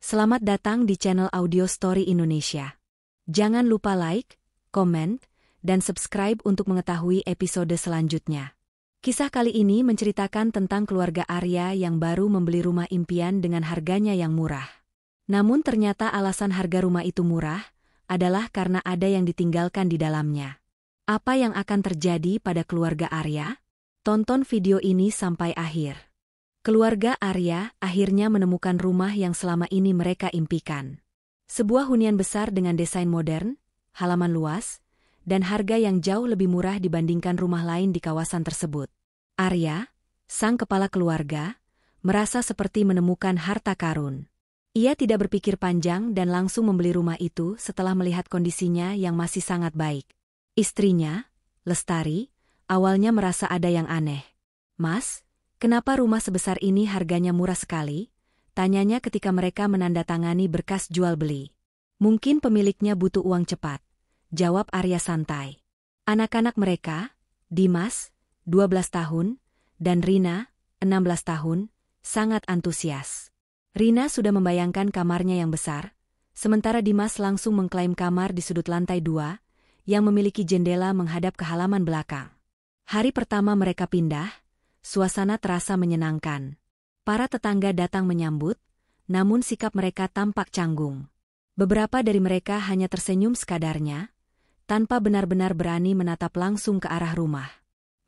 Selamat datang di channel Audio Story Indonesia. Jangan lupa like, komen, dan subscribe untuk mengetahui episode selanjutnya. Kisah kali ini menceritakan tentang keluarga Arya yang baru membeli rumah impian dengan harganya yang murah. Namun ternyata alasan harga rumah itu murah adalah karena ada yang ditinggalkan di dalamnya. Apa yang akan terjadi pada keluarga Arya? Tonton video ini sampai akhir. Keluarga Arya akhirnya menemukan rumah yang selama ini mereka impikan. Sebuah hunian besar dengan desain modern, halaman luas, dan harga yang jauh lebih murah dibandingkan rumah lain di kawasan tersebut. Arya, sang kepala keluarga, merasa seperti menemukan harta karun. Ia tidak berpikir panjang dan langsung membeli rumah itu setelah melihat kondisinya yang masih sangat baik. Istrinya, Lestari, awalnya merasa ada yang aneh. "Mas, kenapa rumah sebesar ini harganya murah sekali?" tanyanya ketika mereka menandatangani berkas jual beli. "Mungkin pemiliknya butuh uang cepat," jawab Arya santai. Anak-anak mereka, Dimas, 12 tahun, dan Rina, 16 tahun, sangat antusias. Rina sudah membayangkan kamarnya yang besar, sementara Dimas langsung mengklaim kamar di sudut lantai 2, yang memiliki jendela menghadap ke halaman belakang. Hari pertama mereka pindah, suasana terasa menyenangkan. Para tetangga datang menyambut, namun sikap mereka tampak canggung. Beberapa dari mereka hanya tersenyum sekadarnya, tanpa benar-benar berani menatap langsung ke arah rumah.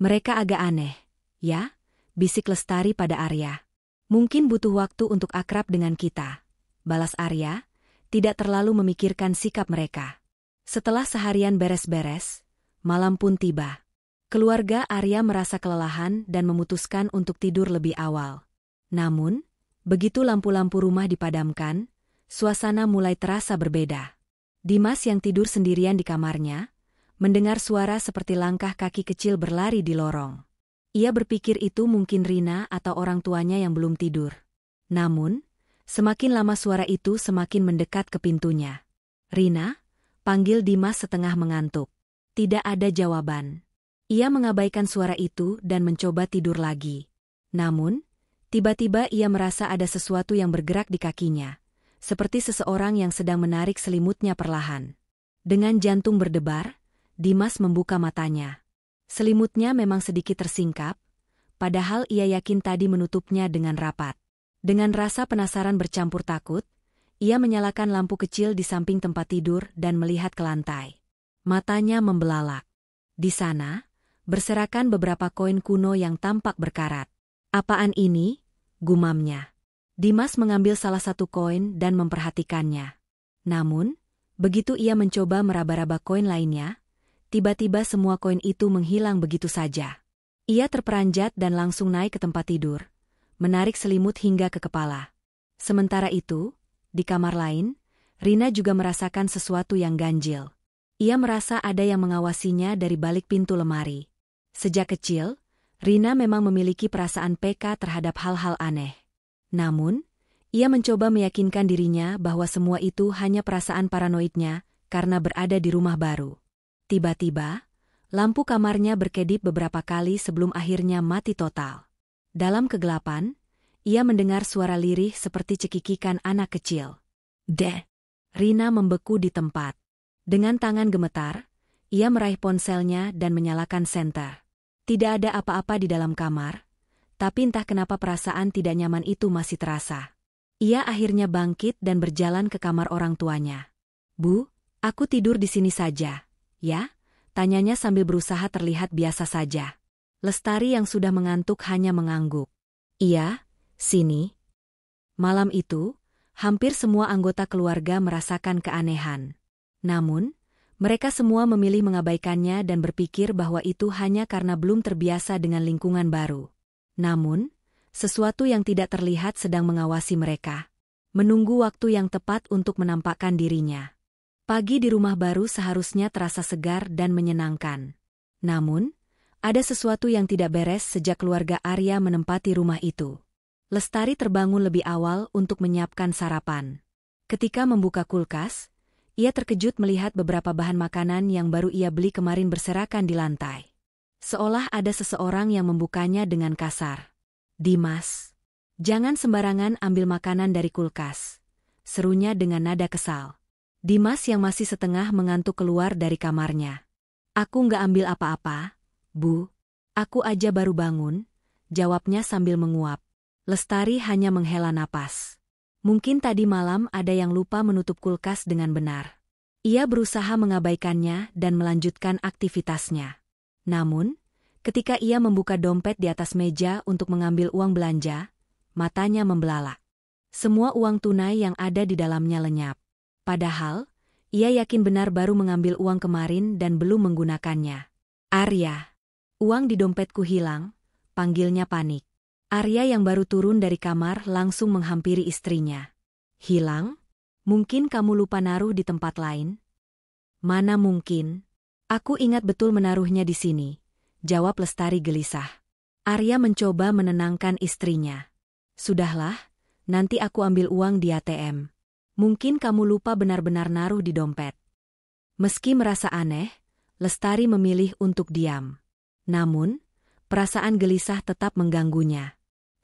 "Mereka agak aneh, ya?" bisik Lestari pada Arya. "Mungkin butuh waktu untuk akrab dengan kita," balas Arya, tidak terlalu memikirkan sikap mereka. Setelah seharian beres-beres, malam pun tiba. Keluarga Arya merasa kelelahan dan memutuskan untuk tidur lebih awal. Namun, begitu lampu-lampu rumah dipadamkan, suasana mulai terasa berbeda. Dimas yang tidur sendirian di kamarnya, mendengar suara seperti langkah kaki kecil berlari di lorong. Ia berpikir itu mungkin Rina atau orang tuanya yang belum tidur. Namun, semakin lama suara itu semakin mendekat ke pintunya. "Rina?" panggil Dimas setengah mengantuk. Tidak ada jawaban. Ia mengabaikan suara itu dan mencoba tidur lagi. Namun, tiba-tiba ia merasa ada sesuatu yang bergerak di kakinya, seperti seseorang yang sedang menarik selimutnya perlahan. Dengan jantung berdebar, Dimas membuka matanya. Selimutnya memang sedikit tersingkap, padahal ia yakin tadi menutupnya dengan rapat. Dengan rasa penasaran bercampur takut, ia menyalakan lampu kecil di samping tempat tidur dan melihat ke lantai. Matanya membelalak. Di sana, berserakan beberapa koin kuno yang tampak berkarat. "Apaan ini?" gumamnya. Dimas mengambil salah satu koin dan memperhatikannya. Namun, begitu ia mencoba meraba-raba koin lainnya, tiba-tiba semua koin itu menghilang begitu saja. Ia terperanjat dan langsung naik ke tempat tidur, menarik selimut hingga ke kepala. Sementara itu, di kamar lain, Rina juga merasakan sesuatu yang ganjil. Ia merasa ada yang mengawasinya dari balik pintu lemari. Sejak kecil, Rina memang memiliki perasaan peka terhadap hal-hal aneh. Namun, ia mencoba meyakinkan dirinya bahwa semua itu hanya perasaan paranoidnya karena berada di rumah baru. Tiba-tiba, lampu kamarnya berkedip beberapa kali sebelum akhirnya mati total. Dalam kegelapan, ia mendengar suara lirih seperti cekikikan anak kecil. "Deh!" Rina membeku di tempat. Dengan tangan gemetar, ia meraih ponselnya dan menyalakan senter. Tidak ada apa-apa di dalam kamar, tapi entah kenapa perasaan tidak nyaman itu masih terasa. Ia akhirnya bangkit dan berjalan ke kamar orang tuanya. "Bu, aku tidur di sini saja, ya?" tanyanya sambil berusaha terlihat biasa saja. Lestari yang sudah mengantuk hanya mengangguk. "Iya, sini." Malam itu, hampir semua anggota keluarga merasakan keanehan. Namun, mereka semua memilih mengabaikannya dan berpikir bahwa itu hanya karena belum terbiasa dengan lingkungan baru. Namun, sesuatu yang tidak terlihat sedang mengawasi mereka, menunggu waktu yang tepat untuk menampakkan dirinya. Pagi di rumah baru seharusnya terasa segar dan menyenangkan. Namun, ada sesuatu yang tidak beres sejak keluarga Arya menempati rumah itu. Lestari terbangun lebih awal untuk menyiapkan sarapan. Ketika membuka kulkas, ia terkejut melihat beberapa bahan makanan yang baru ia beli kemarin berserakan di lantai. Seolah ada seseorang yang membukanya dengan kasar. "Dimas, jangan sembarangan ambil makanan dari kulkas. serunya dengan nada kesal. Dimas yang masih setengah mengantuk keluar dari kamarnya. Aku nggak ambil apa-apa, Bu. Aku aja baru bangun, jawabnya sambil menguap. Lestari hanya menghela napas. Mungkin tadi malam ada yang lupa menutup kulkas dengan benar. Ia berusaha mengabaikannya dan melanjutkan aktivitasnya. Namun, ketika ia membuka dompet di atas meja untuk mengambil uang belanja, matanya membelalak. Semua uang tunai yang ada di dalamnya lenyap. Padahal, ia yakin benar baru mengambil uang kemarin dan belum menggunakannya. Arya. Uang di dompetku hilang, panggilnya panik. Arya yang baru turun dari kamar langsung menghampiri istrinya. Hilang? Mungkin kamu lupa naruh di tempat lain? Mana mungkin? Aku ingat betul menaruhnya di sini, jawab Lestari gelisah. Arya mencoba menenangkan istrinya. Sudahlah, nanti aku ambil uang di ATM. Mungkin kamu lupa benar-benar naruh di dompet. Meski merasa aneh, Lestari memilih untuk diam. Namun, perasaan gelisah tetap mengganggunya.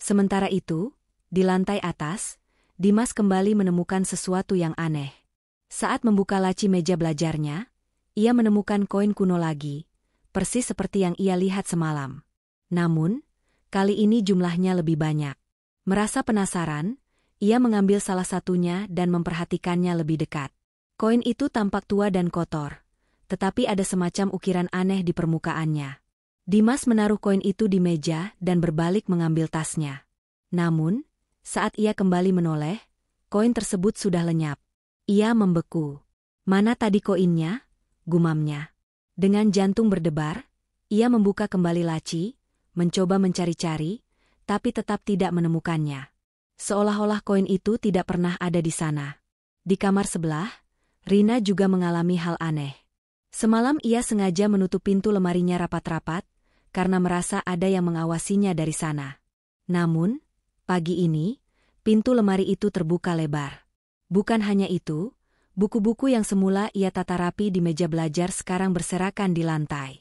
Sementara itu, di lantai atas, Dimas kembali menemukan sesuatu yang aneh. Saat membuka laci meja belajarnya, ia menemukan koin kuno lagi, persis seperti yang ia lihat semalam. Namun, kali ini jumlahnya lebih banyak. Merasa penasaran, ia mengambil salah satunya dan memperhatikannya lebih dekat. Koin itu tampak tua dan kotor, tetapi ada semacam ukiran aneh di permukaannya. Dimas menaruh koin itu di meja dan berbalik mengambil tasnya. Namun, saat ia kembali menoleh, koin tersebut sudah lenyap. Ia membeku. Mana tadi koinnya? Gumamnya. Dengan jantung berdebar, ia membuka kembali laci, mencoba mencari-cari, tapi tetap tidak menemukannya. Seolah-olah koin itu tidak pernah ada di sana. Di kamar sebelah, Rina juga mengalami hal aneh. Semalam ia sengaja menutup pintu lemarinya rapat-rapat, karena merasa ada yang mengawasinya dari sana. Namun, pagi ini, pintu lemari itu terbuka lebar. Bukan hanya itu, buku-buku yang semula ia tata rapi di meja belajar sekarang berserakan di lantai.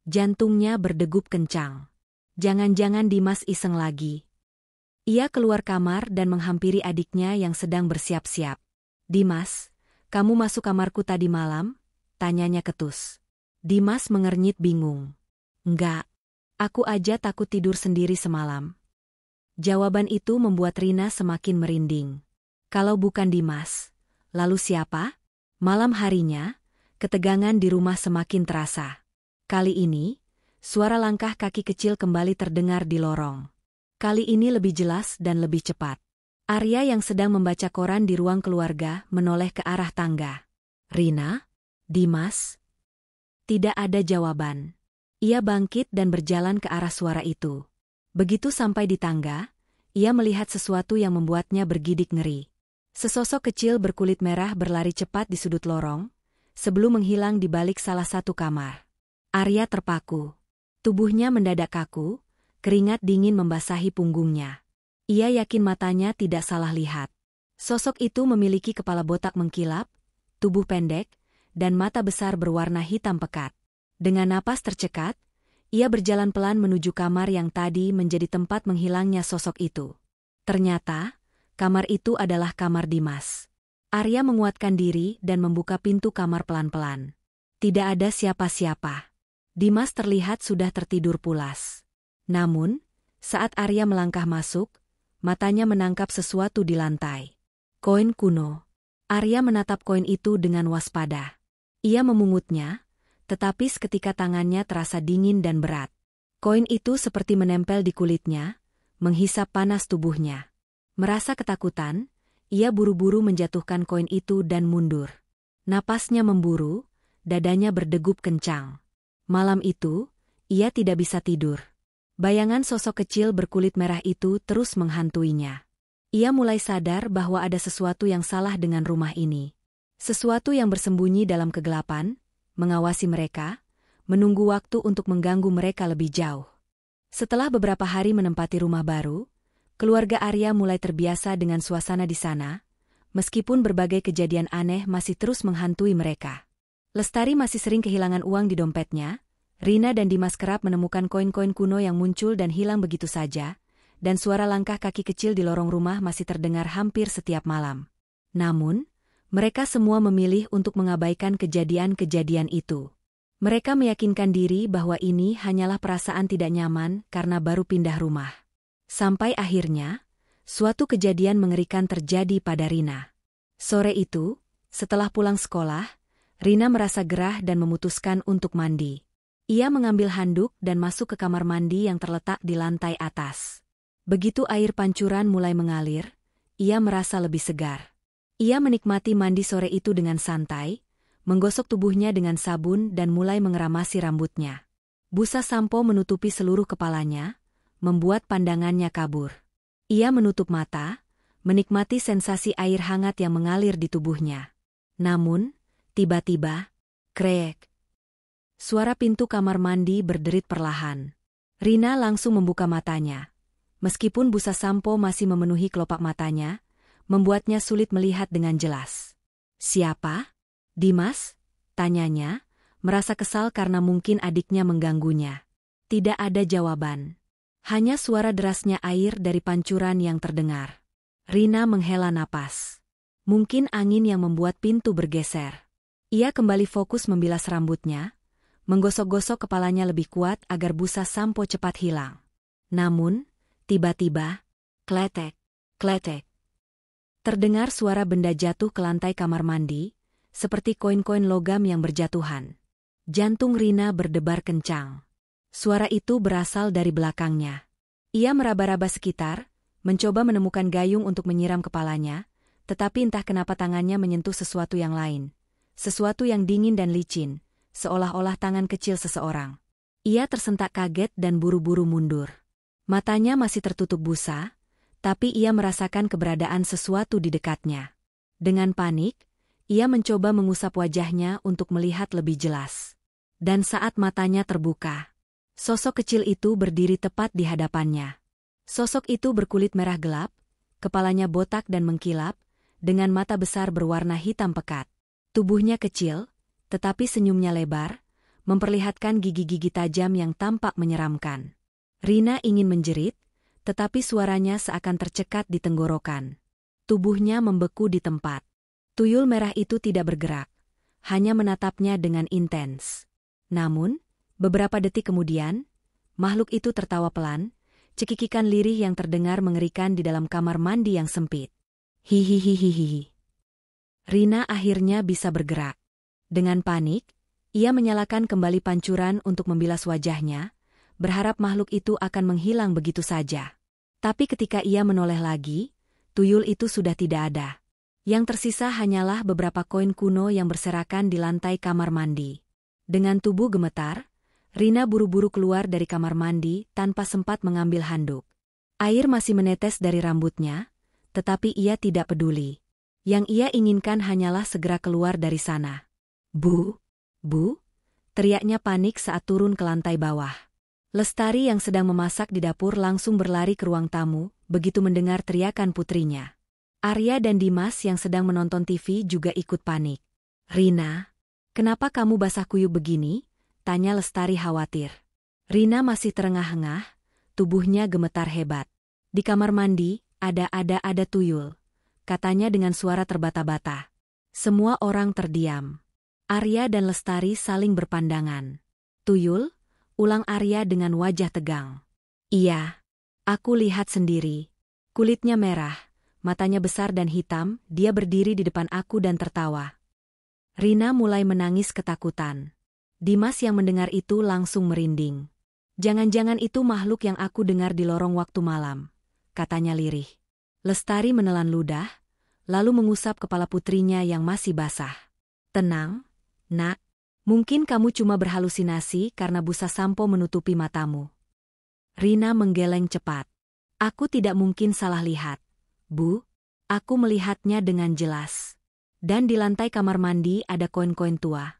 Jantungnya berdegup kencang. Jangan-jangan Dimas iseng lagi. Ia keluar kamar dan menghampiri adiknya yang sedang bersiap-siap. Dimas, kamu masuk kamarku tadi malam? Tanyanya ketus. Dimas mengernyit bingung. Enggak. Aku aja takut tidur sendiri semalam. Jawaban itu membuat Rina semakin merinding. Kalau bukan Dimas, lalu siapa? Malam harinya, ketegangan di rumah semakin terasa. Kali ini, suara langkah kaki kecil kembali terdengar di lorong. Kali ini lebih jelas dan lebih cepat. Arya yang sedang membaca koran di ruang keluarga menoleh ke arah tangga. Rina? Dimas? Tidak ada jawaban. Ia bangkit dan berjalan ke arah suara itu. Begitu sampai di tangga, ia melihat sesuatu yang membuatnya bergidik ngeri. Sesosok kecil berkulit merah berlari cepat di sudut lorong, sebelum menghilang di balik salah satu kamar. Arya terpaku. Tubuhnya mendadak kaku, keringat dingin membasahi punggungnya. Ia yakin matanya tidak salah lihat. Sosok itu memiliki kepala botak mengkilap, tubuh pendek, dan mata besar berwarna hitam pekat. Dengan napas tercekat, ia berjalan pelan menuju kamar yang tadi menjadi tempat menghilangnya sosok itu. Ternyata, kamar itu adalah kamar Dimas. Arya menguatkan diri dan membuka pintu kamar pelan-pelan. Tidak ada siapa-siapa. Dimas terlihat sudah tertidur pulas. Namun, saat Arya melangkah masuk, matanya menangkap sesuatu di lantai. Koin kuno. Arya menatap koin itu dengan waspada. Ia memungutnya, tetapi seketika tangannya terasa dingin dan berat. Koin itu seperti menempel di kulitnya, menghisap panas tubuhnya. Merasa ketakutan, ia buru-buru menjatuhkan koin itu dan mundur. Napasnya memburu, dadanya berdegup kencang. Malam itu, ia tidak bisa tidur. Bayangan sosok kecil berkulit merah itu terus menghantuinya. Ia mulai sadar bahwa ada sesuatu yang salah dengan rumah ini. Sesuatu yang bersembunyi dalam kegelapan, mengawasi mereka, menunggu waktu untuk mengganggu mereka lebih jauh. Setelah beberapa hari menempati rumah baru, keluarga Arya mulai terbiasa dengan suasana di sana, meskipun berbagai kejadian aneh masih terus menghantui mereka. Lestari masih sering kehilangan uang di dompetnya, Rina dan Dimas kerap menemukan koin-koin kuno yang muncul dan hilang begitu saja, dan suara langkah kaki kecil di lorong rumah masih terdengar hampir setiap malam. Namun, mereka semua memilih untuk mengabaikan kejadian-kejadian itu. Mereka meyakinkan diri bahwa ini hanyalah perasaan tidak nyaman karena baru pindah rumah. Sampai akhirnya, suatu kejadian mengerikan terjadi pada Rina. Sore itu, setelah pulang sekolah, Rina merasa gerah dan memutuskan untuk mandi. Ia mengambil handuk dan masuk ke kamar mandi yang terletak di lantai atas. Begitu air pancuran mulai mengalir, ia merasa lebih segar. Ia menikmati mandi sore itu dengan santai, menggosok tubuhnya dengan sabun dan mulai mengeramasi rambutnya. Busa sampo menutupi seluruh kepalanya, membuat pandangannya kabur. Ia menutup mata, menikmati sensasi air hangat yang mengalir di tubuhnya. Namun, tiba-tiba, krek. Suara pintu kamar mandi berderit perlahan. Rina langsung membuka matanya. Meskipun busa sampo masih memenuhi kelopak matanya, membuatnya sulit melihat dengan jelas. "Siapa? Dimas?" tanyanya, merasa kesal karena mungkin adiknya mengganggunya. Tidak ada jawaban. Hanya suara derasnya air dari pancuran yang terdengar. Rina menghela napas. Mungkin angin yang membuat pintu bergeser. Ia kembali fokus membilas rambutnya, menggosok-gosok kepalanya lebih kuat agar busa sampo cepat hilang. Namun, tiba-tiba, kletek, kletek. Terdengar suara benda jatuh ke lantai kamar mandi, seperti koin-koin logam yang berjatuhan. Jantung Rina berdebar kencang. Suara itu berasal dari belakangnya. Ia meraba-raba sekitar, mencoba menemukan gayung untuk menyiram kepalanya, tetapi entah kenapa tangannya menyentuh sesuatu yang lain. Sesuatu yang dingin dan licin, seolah-olah tangan kecil seseorang. Ia tersentak kaget dan buru-buru mundur. Matanya masih tertutup busa, tapi ia merasakan keberadaan sesuatu di dekatnya. Dengan panik, ia mencoba mengusap wajahnya untuk melihat lebih jelas. Dan saat matanya terbuka, sosok kecil itu berdiri tepat di hadapannya. Sosok itu berkulit merah gelap, kepalanya botak dan mengkilap, dengan mata besar berwarna hitam pekat. Tubuhnya kecil, tetapi senyumnya lebar, memperlihatkan gigi-gigi tajam yang tampak menyeramkan. Rina ingin menjerit, tetapi suaranya seakan tercekat di tenggorokan. Tubuhnya membeku di tempat. Tuyul merah itu tidak bergerak, hanya menatapnya dengan intens. Namun, beberapa detik kemudian, makhluk itu tertawa pelan, cekikikan lirih yang terdengar mengerikan di dalam kamar mandi yang sempit. Hihihihihi. Rina akhirnya bisa bergerak. Dengan panik, ia menyalakan kembali pancuran untuk membilas wajahnya, berharap makhluk itu akan menghilang begitu saja. Tapi ketika ia menoleh lagi, tuyul itu sudah tidak ada. Yang tersisa hanyalah beberapa koin kuno yang berserakan di lantai kamar mandi. Dengan tubuh gemetar, Rina buru-buru keluar dari kamar mandi tanpa sempat mengambil handuk. Air masih menetes dari rambutnya, tetapi ia tidak peduli. Yang ia inginkan hanyalah segera keluar dari sana. "Bu, Bu!" teriaknya panik saat turun ke lantai bawah. Lestari yang sedang memasak di dapur langsung berlari ke ruang tamu, begitu mendengar teriakan putrinya. Arya dan Dimas yang sedang menonton TV juga ikut panik. "Rina, kenapa kamu basah kuyup begini?" tanya Lestari khawatir. Rina masih terengah-engah, tubuhnya gemetar hebat. "Di kamar mandi, ada tuyul," katanya dengan suara terbata-bata. Semua orang terdiam. Arya dan Lestari saling berpandangan. "Tuyul?" ulang Arya dengan wajah tegang. "Iya, aku lihat sendiri. Kulitnya merah, matanya besar dan hitam, dia berdiri di depan aku dan tertawa." Rina mulai menangis ketakutan. Dimas yang mendengar itu langsung merinding. "Jangan-jangan itu makhluk yang aku dengar di lorong waktu malam," katanya lirih. Lestari menelan ludah, lalu mengusap kepala putrinya yang masih basah. "Tenang, Nak. Mungkin kamu cuma berhalusinasi karena busa sampo menutupi matamu." Rina menggeleng cepat. "Aku tidak mungkin salah lihat, Bu. Aku melihatnya dengan jelas. Dan di lantai kamar mandi ada koin-koin tua."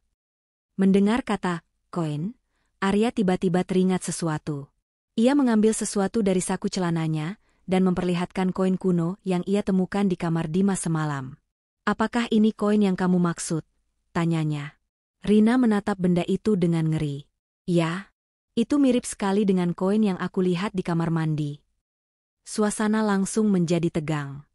Mendengar kata koin, Arya tiba-tiba teringat sesuatu. Ia mengambil sesuatu dari saku celananya dan memperlihatkan koin kuno yang ia temukan di kamar Dimas semalam. "Apakah ini koin yang kamu maksud?" tanyanya. Rina menatap benda itu dengan ngeri. "Ya, itu mirip sekali dengan koin yang aku lihat di kamar mandi." Suasana langsung menjadi tegang.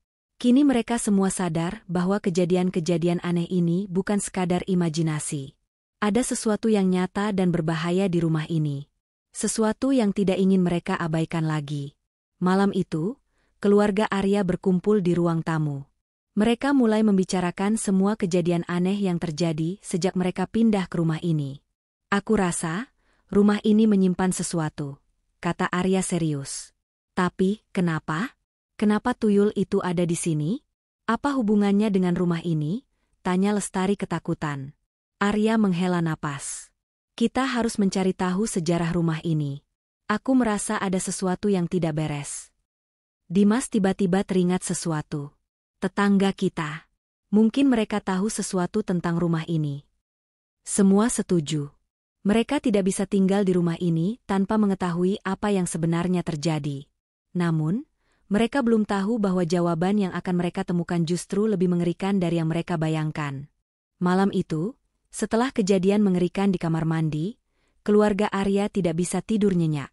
Kini mereka semua sadar bahwa kejadian-kejadian aneh ini bukan sekadar imajinasi. Ada sesuatu yang nyata dan berbahaya di rumah ini. Sesuatu yang tidak ingin mereka abaikan lagi. Malam itu, keluarga Arya berkumpul di ruang tamu. Mereka mulai membicarakan semua kejadian aneh yang terjadi sejak mereka pindah ke rumah ini. Aku rasa, rumah ini menyimpan sesuatu, kata Arya serius. Tapi, kenapa? Kenapa tuyul itu ada di sini? Apa hubungannya dengan rumah ini? Tanya Lestari ketakutan. Arya menghela napas. Kita harus mencari tahu sejarah rumah ini. Aku merasa ada sesuatu yang tidak beres. Dimas tiba-tiba teringat sesuatu. Tetangga kita. Mungkin mereka tahu sesuatu tentang rumah ini. Semua setuju. Mereka tidak bisa tinggal di rumah ini tanpa mengetahui apa yang sebenarnya terjadi. Namun, mereka belum tahu bahwa jawaban yang akan mereka temukan justru lebih mengerikan dari yang mereka bayangkan. Malam itu, setelah kejadian mengerikan di kamar mandi, keluarga Arya tidak bisa tidur nyenyak.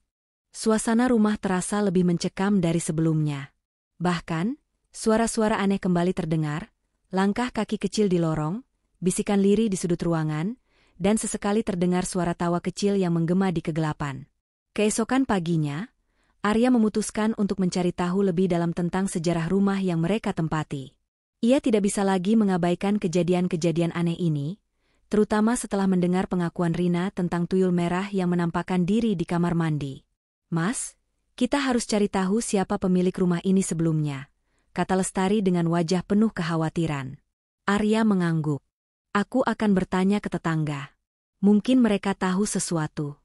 Suasana rumah terasa lebih mencekam dari sebelumnya. Bahkan, suara-suara aneh kembali terdengar, langkah kaki kecil di lorong, bisikan lirih di sudut ruangan, dan sesekali terdengar suara tawa kecil yang menggema di kegelapan. Keesokan paginya, Arya memutuskan untuk mencari tahu lebih dalam tentang sejarah rumah yang mereka tempati. Ia tidak bisa lagi mengabaikan kejadian-kejadian aneh ini, terutama setelah mendengar pengakuan Rina tentang tuyul merah yang menampakkan diri di kamar mandi. Mas, kita harus cari tahu siapa pemilik rumah ini sebelumnya, kata Lestari dengan wajah penuh kekhawatiran. Arya mengangguk. Aku akan bertanya ke tetangga. Mungkin mereka tahu sesuatu.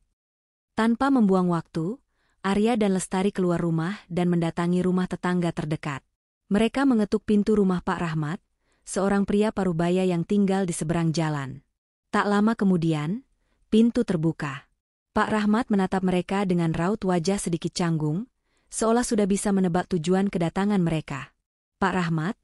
Tanpa membuang waktu, Arya dan Lestari keluar rumah dan mendatangi rumah tetangga terdekat. Mereka mengetuk pintu rumah Pak Rahmat, seorang pria parubaya yang tinggal di seberang jalan. Tak lama kemudian, pintu terbuka. Pak Rahmat menatap mereka dengan raut wajah sedikit canggung, seolah sudah bisa menebak tujuan kedatangan mereka. Pak Rahmat,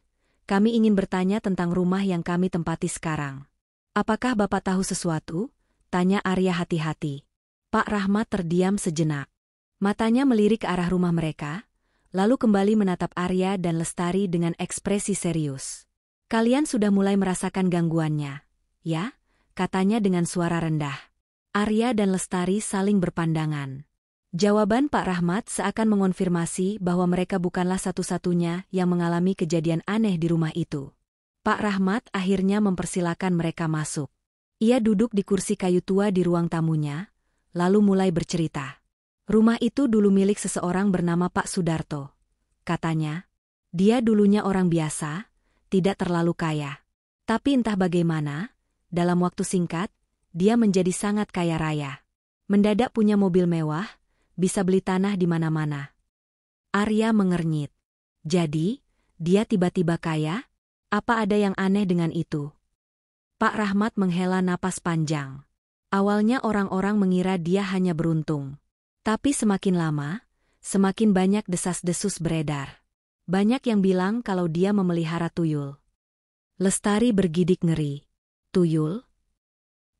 kami ingin bertanya tentang rumah yang kami tempati sekarang. Apakah Bapak tahu sesuatu? Tanya Arya hati-hati. Pak Rahmat terdiam sejenak. Matanya melirik ke arah rumah mereka, lalu kembali menatap Arya dan Lestari dengan ekspresi serius. Kalian sudah mulai merasakan gangguannya, ya? Katanya dengan suara rendah. Arya dan Lestari saling berpandangan. Jawaban Pak Rahmat seakan mengonfirmasi bahwa mereka bukanlah satu-satunya yang mengalami kejadian aneh di rumah itu. Pak Rahmat akhirnya mempersilakan mereka masuk. Ia duduk di kursi kayu tua di ruang tamunya, lalu mulai bercerita. Rumah itu dulu milik seseorang bernama Pak Sudarto. Katanya, dia dulunya orang biasa, tidak terlalu kaya. Tapi entah bagaimana, dalam waktu singkat, dia menjadi sangat kaya raya. Mendadak punya mobil mewah, bisa beli tanah di mana-mana. Arya mengernyit. Jadi, dia tiba-tiba kaya? Apa ada yang aneh dengan itu? Pak Rahmat menghela napas panjang. Awalnya orang-orang mengira dia hanya beruntung. Tapi semakin lama, semakin banyak desas-desus beredar. Banyak yang bilang kalau dia memelihara tuyul. Lestari bergidik ngeri. Tuyul?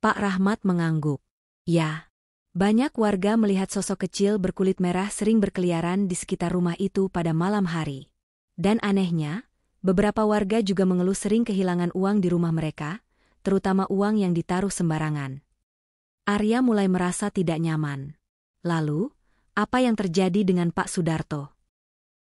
Pak Rahmat mengangguk. Ya. Banyak warga melihat sosok kecil berkulit merah sering berkeliaran di sekitar rumah itu pada malam hari. Dan anehnya, beberapa warga juga mengeluh sering kehilangan uang di rumah mereka, terutama uang yang ditaruh sembarangan. Arya mulai merasa tidak nyaman. Lalu, apa yang terjadi dengan Pak Sudarto?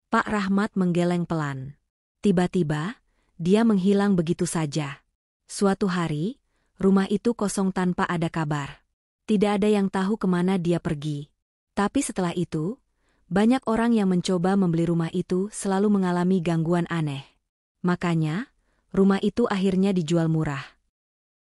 Pak Rahmat menggeleng pelan. Tiba-tiba, dia menghilang begitu saja. Suatu hari, rumah itu kosong tanpa ada kabar. Tidak ada yang tahu kemana dia pergi. Tapi setelah itu, banyak orang yang mencoba membeli rumah itu selalu mengalami gangguan aneh. Makanya, rumah itu akhirnya dijual murah.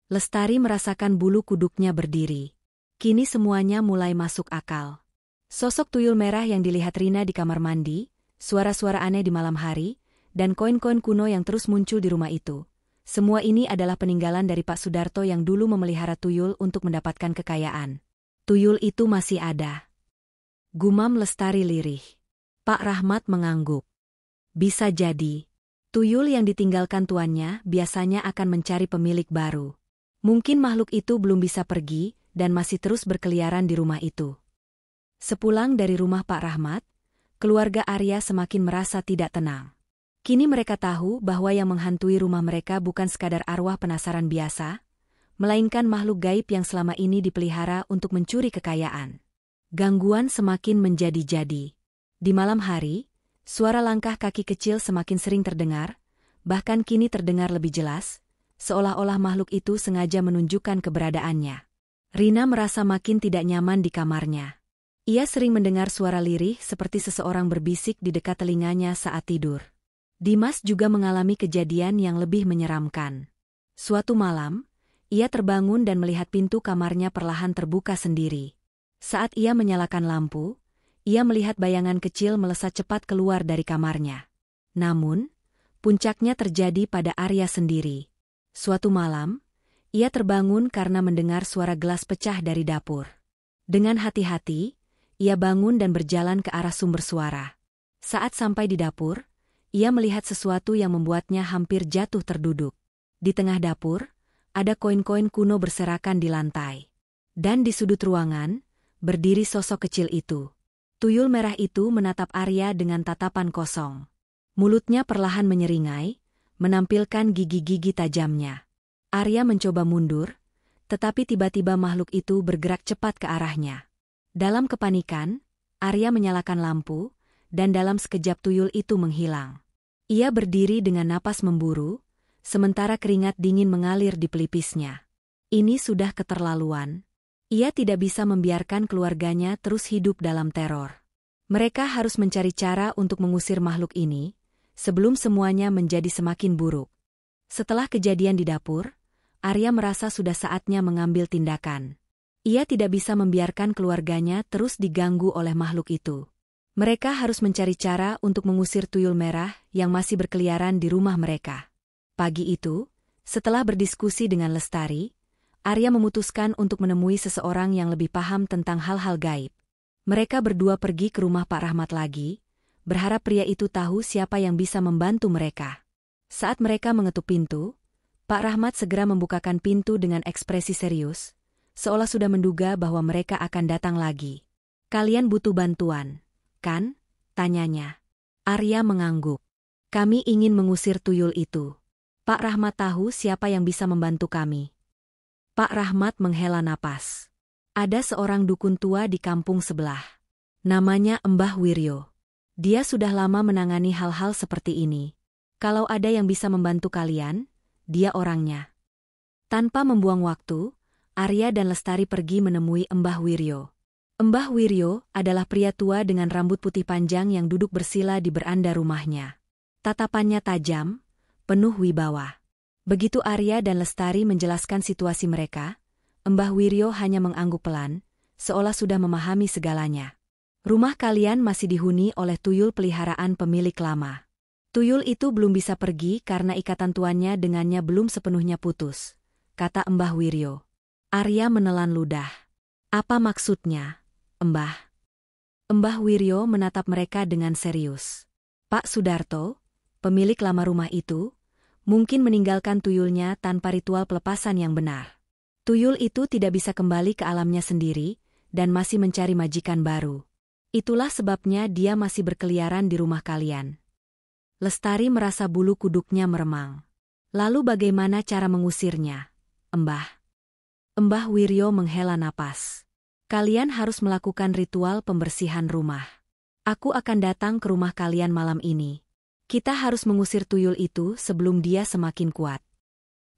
Lestari merasakan bulu kuduknya berdiri. Kini semuanya mulai masuk akal. Sosok tuyul merah yang dilihat Rina di kamar mandi, suara-suara aneh di malam hari, dan koin-koin kuno yang terus muncul di rumah itu. Semua ini adalah peninggalan dari Pak Sudarto yang dulu memelihara tuyul untuk mendapatkan kekayaan. Tuyul itu masih ada. Gumam Lestari lirih. Pak Rahmat mengangguk. Bisa jadi. Tuyul yang ditinggalkan tuannya biasanya akan mencari pemilik baru. Mungkin makhluk itu belum bisa pergi dan masih terus berkeliaran di rumah itu. Sepulang dari rumah Pak Rahmat, keluarga Arya semakin merasa tidak tenang. Kini mereka tahu bahwa yang menghantui rumah mereka bukan sekadar arwah penasaran biasa, melainkan makhluk gaib yang selama ini dipelihara untuk mencuri kekayaan. Gangguan semakin menjadi-jadi. Di malam hari, suara langkah kaki kecil semakin sering terdengar, bahkan kini terdengar lebih jelas, seolah-olah makhluk itu sengaja menunjukkan keberadaannya. Rina merasa makin tidak nyaman di kamarnya. Ia sering mendengar suara lirih seperti seseorang berbisik di dekat telinganya saat tidur. Dimas juga mengalami kejadian yang lebih menyeramkan. Suatu malam, ia terbangun dan melihat pintu kamarnya perlahan terbuka sendiri. Saat ia menyalakan lampu, ia melihat bayangan kecil melesat cepat keluar dari kamarnya. Namun, puncaknya terjadi pada Arya sendiri. Suatu malam, ia terbangun karena mendengar suara gelas pecah dari dapur. Dengan hati-hati, ia bangun dan berjalan ke arah sumber suara. Saat sampai di dapur, ia melihat sesuatu yang membuatnya hampir jatuh terduduk. Di tengah dapur, ada koin-koin kuno berserakan di lantai. Dan di sudut ruangan, berdiri sosok kecil itu. Tuyul merah itu menatap Arya dengan tatapan kosong. Mulutnya perlahan menyeringai, menampilkan gigi-gigi tajamnya. Arya mencoba mundur, tetapi tiba-tiba makhluk itu bergerak cepat ke arahnya. Dalam kepanikan, Arya menyalakan lampu, dan dalam sekejap tuyul itu menghilang. Ia berdiri dengan napas memburu, sementara keringat dingin mengalir di pelipisnya. Ini sudah keterlaluan. Ia tidak bisa membiarkan keluarganya terus hidup dalam teror. Mereka harus mencari cara untuk mengusir makhluk ini, sebelum semuanya menjadi semakin buruk. Setelah kejadian di dapur, Arya merasa sudah saatnya mengambil tindakan. Ia tidak bisa membiarkan keluarganya terus diganggu oleh makhluk itu. Mereka harus mencari cara untuk mengusir tuyul merah yang masih berkeliaran di rumah mereka. Pagi itu, setelah berdiskusi dengan Lestari, Arya memutuskan untuk menemui seseorang yang lebih paham tentang hal-hal gaib. Mereka berdua pergi ke rumah Pak Rahmat lagi, berharap pria itu tahu siapa yang bisa membantu mereka. Saat mereka mengetuk pintu, Pak Rahmat segera membukakan pintu dengan ekspresi serius, seolah sudah menduga bahwa mereka akan datang lagi. "Kalian butuh bantuan, kan?" tanyanya. Arya mengangguk. "Kami ingin mengusir tuyul itu. Pak Rahmat tahu siapa yang bisa membantu kami." Pak Rahmat menghela napas. Ada seorang dukun tua di kampung sebelah. Namanya Mbah Wiryo. Dia sudah lama menangani hal-hal seperti ini. Kalau ada yang bisa membantu kalian, dia orangnya. Tanpa membuang waktu, Arya dan Lestari pergi menemui Mbah Wiryo. Mbah Wiryo adalah pria tua dengan rambut putih panjang yang duduk bersila di beranda rumahnya. Tatapannya tajam, penuh wibawa. Begitu Arya dan Lestari menjelaskan situasi mereka, Mbah Wiryo hanya mengangguk pelan, seolah sudah memahami segalanya. "Rumah kalian masih dihuni oleh tuyul peliharaan pemilik lama. Tuyul itu belum bisa pergi karena ikatan tuannya dengannya belum sepenuhnya putus," kata Mbah Wiryo. Arya menelan ludah. "Apa maksudnya, Mbah?" Mbah Wiryo menatap mereka dengan serius. "Pak Sudarto, pemilik lama rumah itu, mungkin meninggalkan tuyulnya tanpa ritual pelepasan yang benar. Tuyul itu tidak bisa kembali ke alamnya sendiri, dan masih mencari majikan baru. Itulah sebabnya dia masih berkeliaran di rumah kalian." Lestari merasa bulu kuduknya meremang. "Lalu bagaimana cara mengusirnya, Mbah?" Mbah Wiryo menghela napas. "Kalian harus melakukan ritual pembersihan rumah. Aku akan datang ke rumah kalian malam ini. Kita harus mengusir tuyul itu sebelum dia semakin kuat."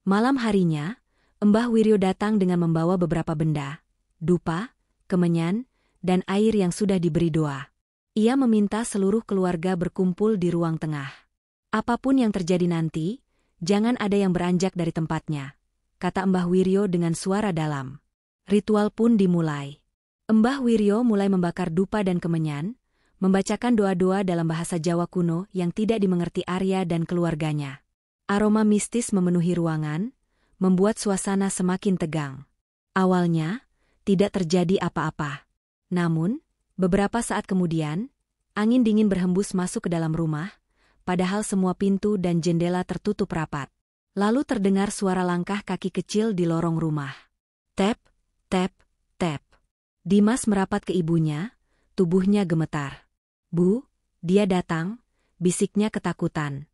Malam harinya, Mbah Wiryo datang dengan membawa beberapa benda, dupa, kemenyan, dan air yang sudah diberi doa. Ia meminta seluruh keluarga berkumpul di ruang tengah. "Apapun yang terjadi nanti, jangan ada yang beranjak dari tempatnya," kata Mbah Wiryo dengan suara dalam. Ritual pun dimulai. Mbah Wiryo mulai membakar dupa dan kemenyan, membacakan doa-doa dalam bahasa Jawa kuno yang tidak dimengerti Arya dan keluarganya. Aroma mistis memenuhi ruangan, membuat suasana semakin tegang. Awalnya, tidak terjadi apa-apa. Namun, beberapa saat kemudian, angin dingin berhembus masuk ke dalam rumah, padahal semua pintu dan jendela tertutup rapat. Lalu terdengar suara langkah kaki kecil di lorong rumah. Tap, tap, tap. Dimas merapat ke ibunya, tubuhnya gemetar. "Bu, dia datang," bisiknya ketakutan.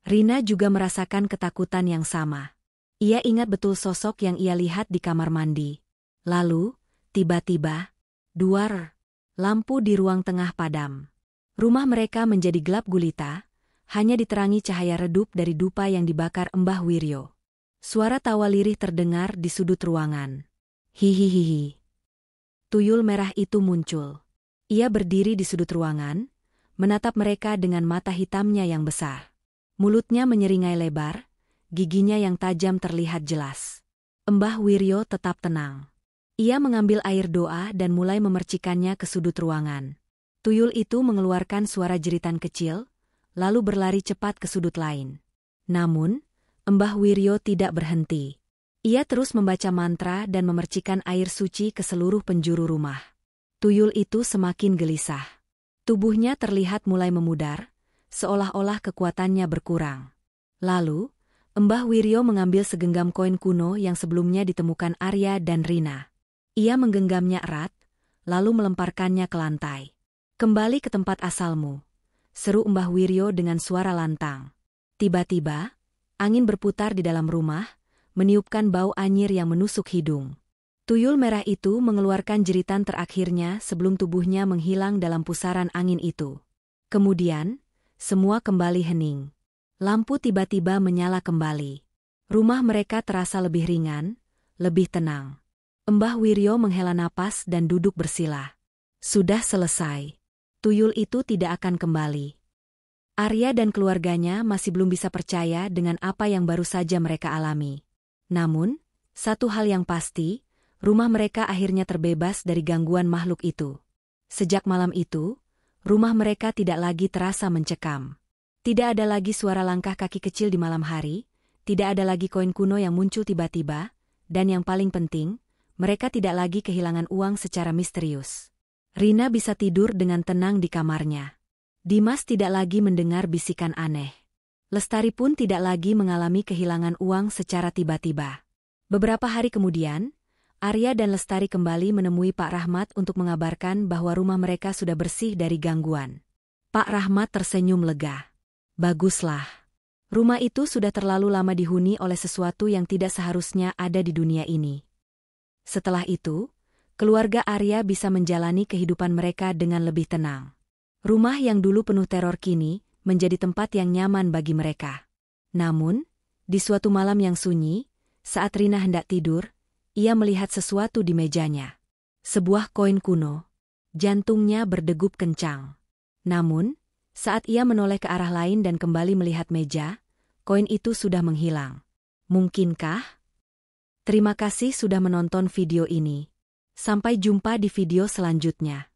Rina juga merasakan ketakutan yang sama. Ia ingat betul sosok yang ia lihat di kamar mandi. Lalu, tiba-tiba, duar, lampu di ruang tengah padam. Rumah mereka menjadi gelap gulita, hanya diterangi cahaya redup dari dupa yang dibakar Mbah Wiryo. Suara tawa lirih terdengar di sudut ruangan. Hihihihi. Tuyul merah itu muncul. Ia berdiri di sudut ruangan, menatap mereka dengan mata hitamnya yang besar. Mulutnya menyeringai lebar, giginya yang tajam terlihat jelas. Mbah Wiryo tetap tenang. Ia mengambil air doa dan mulai memercikannya ke sudut ruangan. Tuyul itu mengeluarkan suara jeritan kecil, lalu berlari cepat ke sudut lain. Namun, Mbah Wiryo tidak berhenti. Ia terus membaca mantra dan memercikan air suci ke seluruh penjuru rumah. Tuyul itu semakin gelisah. Tubuhnya terlihat mulai memudar, seolah-olah kekuatannya berkurang. Lalu, Mbah Wiryo mengambil segenggam koin kuno yang sebelumnya ditemukan Arya dan Rina. Ia menggenggamnya erat, lalu melemparkannya ke lantai. Kembali ke tempat asalmu, seru Mbah Wiryo dengan suara lantang. Tiba-tiba, angin berputar di dalam rumah, meniupkan bau anyir yang menusuk hidung. Tuyul merah itu mengeluarkan jeritan terakhirnya sebelum tubuhnya menghilang dalam pusaran angin itu. Kemudian, semua kembali hening. Lampu tiba-tiba menyala kembali. Rumah mereka terasa lebih ringan, lebih tenang. Mbah Wiryo menghela napas dan duduk bersila. Sudah selesai. Tuyul itu tidak akan kembali. Arya dan keluarganya masih belum bisa percaya dengan apa yang baru saja mereka alami. Namun, satu hal yang pasti, rumah mereka akhirnya terbebas dari gangguan makhluk itu. Sejak malam itu, rumah mereka tidak lagi terasa mencekam. Tidak ada lagi suara langkah kaki kecil di malam hari, tidak ada lagi koin kuno yang muncul tiba-tiba, dan yang paling penting, mereka tidak lagi kehilangan uang secara misterius. Rina bisa tidur dengan tenang di kamarnya. Dimas tidak lagi mendengar bisikan aneh. Lestari pun tidak lagi mengalami kehilangan uang secara tiba-tiba. Beberapa hari kemudian, Arya dan Lestari kembali menemui Pak Rahmat untuk mengabarkan bahwa rumah mereka sudah bersih dari gangguan. Pak Rahmat tersenyum lega. Baguslah. Rumah itu sudah terlalu lama dihuni oleh sesuatu yang tidak seharusnya ada di dunia ini. Setelah itu, keluarga Arya bisa menjalani kehidupan mereka dengan lebih tenang. Rumah yang dulu penuh teror kini menjadi tempat yang nyaman bagi mereka. Namun, di suatu malam yang sunyi, saat Rina hendak tidur, ia melihat sesuatu di mejanya. Sebuah koin kuno. Jantungnya berdegup kencang. Namun, saat ia menoleh ke arah lain dan kembali melihat meja, koin itu sudah menghilang. Mungkinkah? Terima kasih sudah menonton video ini. Sampai jumpa di video selanjutnya.